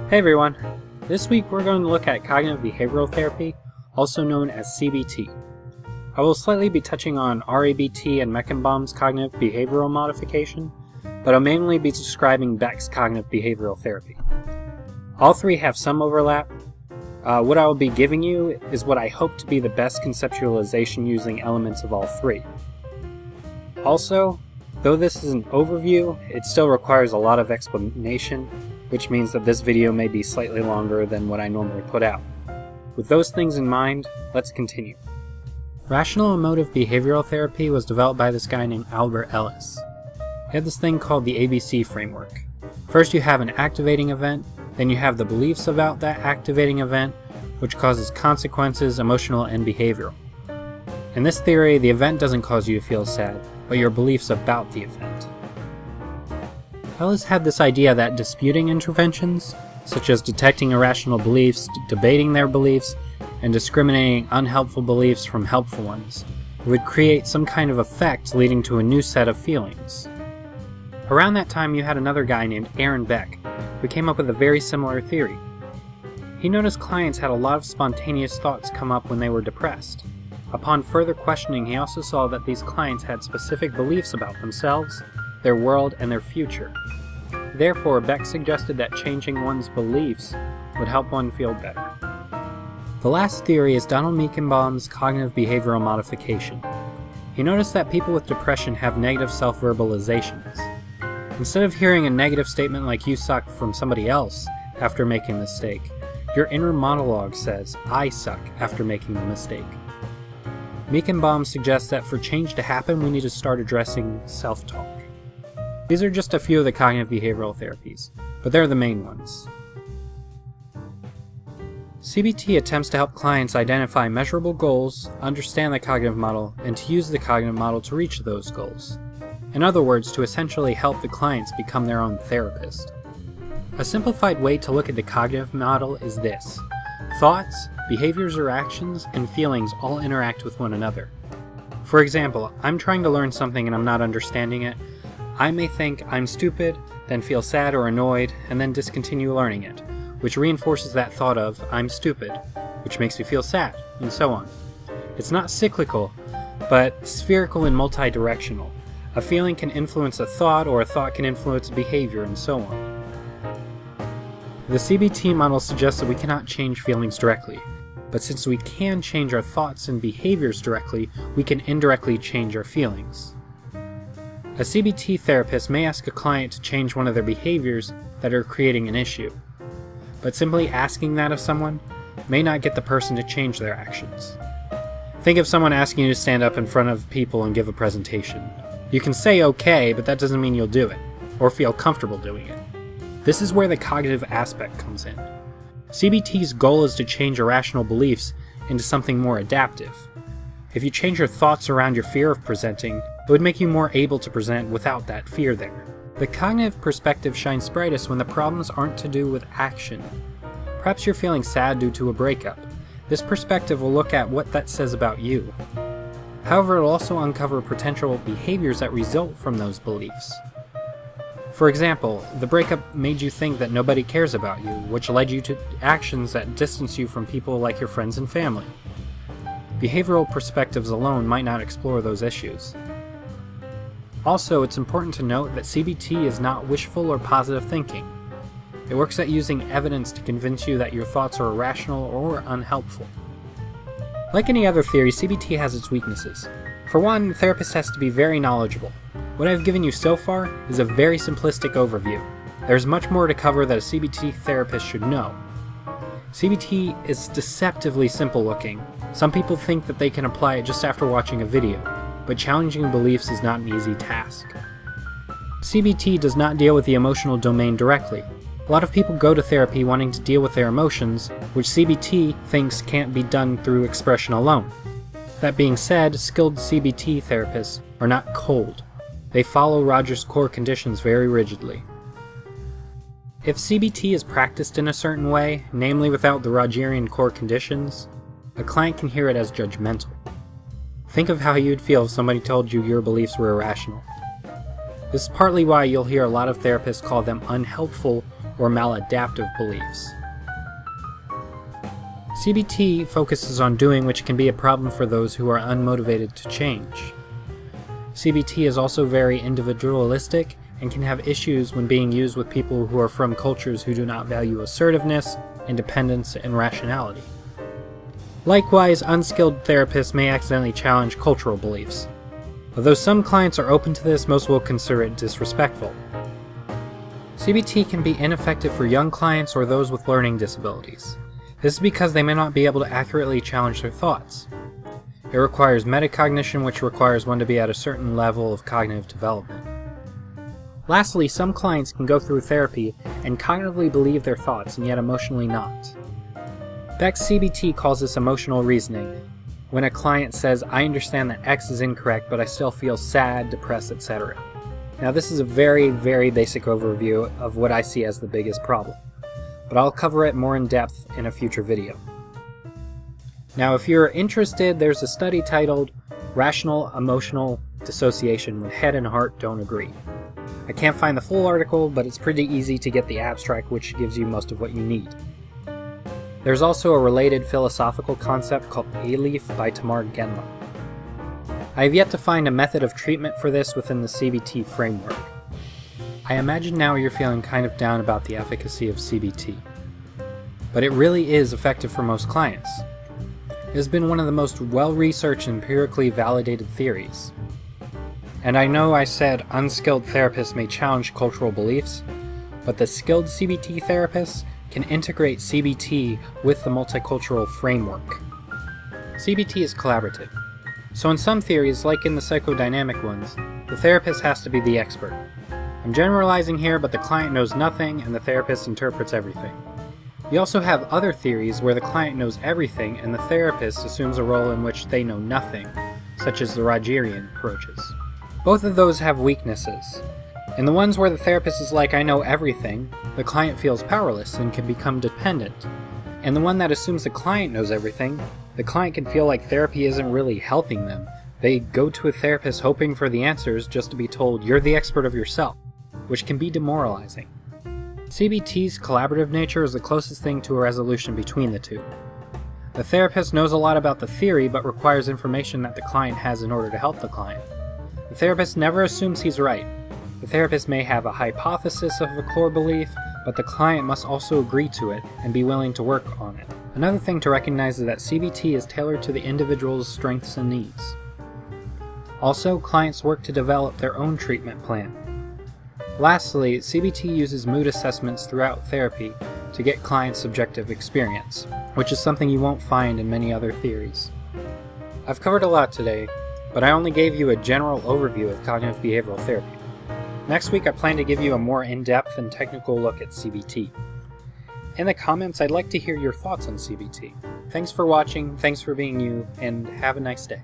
Hey everyone! This week we're going to look at cognitive behavioral therapy, also known as CBT. I will slightly be touching on REBT and Meichenbaum's cognitive behavioral modification, but I'll mainly be describing Beck's cognitive behavioral therapy. All three have some overlap. What I will be giving you is what I hope to be the best conceptualization using elements of all three. Also, though this is an overview, it still requires a lot of explanation, which means that this video may be slightly longer than what I normally put out. With those things in mind, let's continue. Rational emotive behavioral therapy was developed by this guy named Ellis. He had this thing called the ABC framework. First you have an activating event, then you have the beliefs about that activating event, which causes consequences, emotional and behavioral. In this theory, the event doesn't cause you to feel sad, but your beliefs about the event. Ellis had this idea that disputing interventions, such as detecting irrational beliefs, debating their beliefs, and discriminating unhelpful beliefs from helpful ones, would create some kind of effect leading to a new set of feelings. Around that time you had another guy named Beck, who came up with a very similar theory. He noticed clients had a lot of spontaneous thoughts come up when they were depressed. Upon further questioning, he also saw that these clients had specific beliefs about themselves, their world, and their future. Therefore, Beck suggested that changing one's beliefs would help one feel better. The last theory is Meichenbaum's cognitive behavioral modification. He noticed that people with depression have negative self-verbalizations. Instead of hearing a negative statement like "you suck" from somebody else after making a mistake, your inner monologue says "I suck" after making the mistake. Meichenbaum suggests that for change to happen, we need to start addressing self-talk. These are just a few of the cognitive behavioral therapies, but they're the main ones. CBT attempts to help clients identify measurable goals, understand the cognitive model, and to use the cognitive model to reach those goals. In other words, to essentially help the clients become their own therapist. A simplified way to look at the cognitive model is this: thoughts, behaviors or actions, and feelings all interact with one another. For example, I'm trying to learn something and I'm not understanding it. I may think I'm stupid, then feel sad or annoyed, and then discontinue learning it, which reinforces that thought of I'm stupid, which makes me feel sad, and so on. It's not cyclical, but spherical and multi-directional. A feeling can influence a thought, or a thought can influence behavior, and so on. The CBT model suggests that we cannot change feelings directly, but since we can change our thoughts and behaviors directly, we can indirectly change our feelings. A CBT therapist may ask a client to change one of their behaviors that are creating an issue, but simply asking that of someone may not get the person to change their actions. Think of someone asking you to stand up in front of people and give a presentation. You can say okay, but that doesn't mean you'll do it, or feel comfortable doing it. This is where the cognitive aspect comes in. CBT's goal is to change irrational beliefs into something more adaptive. If you change your thoughts around your fear of presenting, it would make you more able to present without that fear there. The cognitive perspective shines brightest when the problems aren't to do with action. Perhaps you're feeling sad due to a breakup. This perspective will look at what that says about you. However, it will also uncover potential behaviors that result from those beliefs. For example, the breakup made you think that nobody cares about you, which led you to actions that distance you from people like your friends and family. Behavioral perspectives alone might not explore those issues. Also, it's important to note that CBT is not wishful or positive thinking. It works at using evidence to convince you that your thoughts are irrational or unhelpful. Like any other theory, CBT has its weaknesses. For one, the therapist has to be very knowledgeable. What I've given you so far is a very simplistic overview. There's much more to cover that a CBT therapist should know. CBT is deceptively simple looking. Some people think that they can apply it just after watching a video, but challenging beliefs is not an easy task. CBT does not deal with the emotional domain directly. A lot of people go to therapy wanting to deal with their emotions, which CBT thinks can't be done through expression alone. That being said, skilled CBT therapists are not cold. They follow Rogers' core conditions very rigidly. If CBT is practiced in a certain way, namely without the Rogerian core conditions, a client can hear it as judgmental. Think of how you'd feel if somebody told you your beliefs were irrational. This is partly why you'll hear a lot of therapists call them unhelpful or maladaptive beliefs. CBT focuses on doing, which can be a problem for those who are unmotivated to change. CBT is also very individualistic and can have issues when being used with people who are from cultures who do not value assertiveness, independence, and rationality. Likewise, unskilled therapists may accidentally challenge cultural beliefs. Although some clients are open to this, most will consider it disrespectful. CBT can be ineffective for young clients or those with learning disabilities. This is because they may not be able to accurately challenge their thoughts. It requires metacognition, which requires one to be at a certain level of cognitive development. Lastly, some clients can go through therapy and cognitively believe their thoughts and yet emotionally not. Beck's CBT calls this emotional reasoning, when a client says, "I understand that X is incorrect, but I still feel sad, depressed, etc." Now this is a very, very basic overview of what I see as the biggest problem, but I'll cover it more in depth in a future video. Now if you're interested, there's a study titled Rational Emotional Dissociation When Head and Heart Don't Agree. I can't find the full article, but it's pretty easy to get the abstract, which gives you most of what you need. There's also a related philosophical concept called Ellis by Tamar Genla. I have yet to find a method of treatment for this within the CBT framework. I imagine now you're feeling kind of down about the efficacy of CBT. But it really is effective for most clients. It has been one of the most well-researched and empirically validated theories. And I know I said unskilled therapists may challenge cultural beliefs, but the skilled CBT therapists can integrate CBT with the multicultural framework. CBT is collaborative. So in some theories, like in the psychodynamic ones, the therapist has to be the expert. I'm generalizing here, but the client knows nothing and the therapist interprets everything. You also have other theories where the client knows everything and the therapist assumes a role in which they know nothing, such as the Rogerian approaches. Both of those have weaknesses. In the ones where the therapist is like, "I know everything," the client feels powerless and can become dependent. And the one that assumes the client knows everything, the client can feel like therapy isn't really helping them. They go to a therapist hoping for the answers just to be told, "You're the expert of yourself," which can be demoralizing. CBT's collaborative nature is the closest thing to a resolution between the two. The therapist knows a lot about the theory but requires information that the client has in order to help the client. The therapist never assumes he's right. The therapist may have a hypothesis of a core belief, but the client must also agree to it and be willing to work on it. Another thing to recognize is that CBT is tailored to the individual's strengths and needs. Also, clients work to develop their own treatment plan. Lastly, CBT uses mood assessments throughout therapy to get clients' subjective experience, which is something you won't find in many other theories. I've covered a lot today, but I only gave you a general overview of cognitive behavioral therapy. Next week I plan to give you a more in-depth and technical look at CBT. In the comments, I'd like to hear your thoughts on CBT. Thanks for watching, thanks for being you, and have a nice day.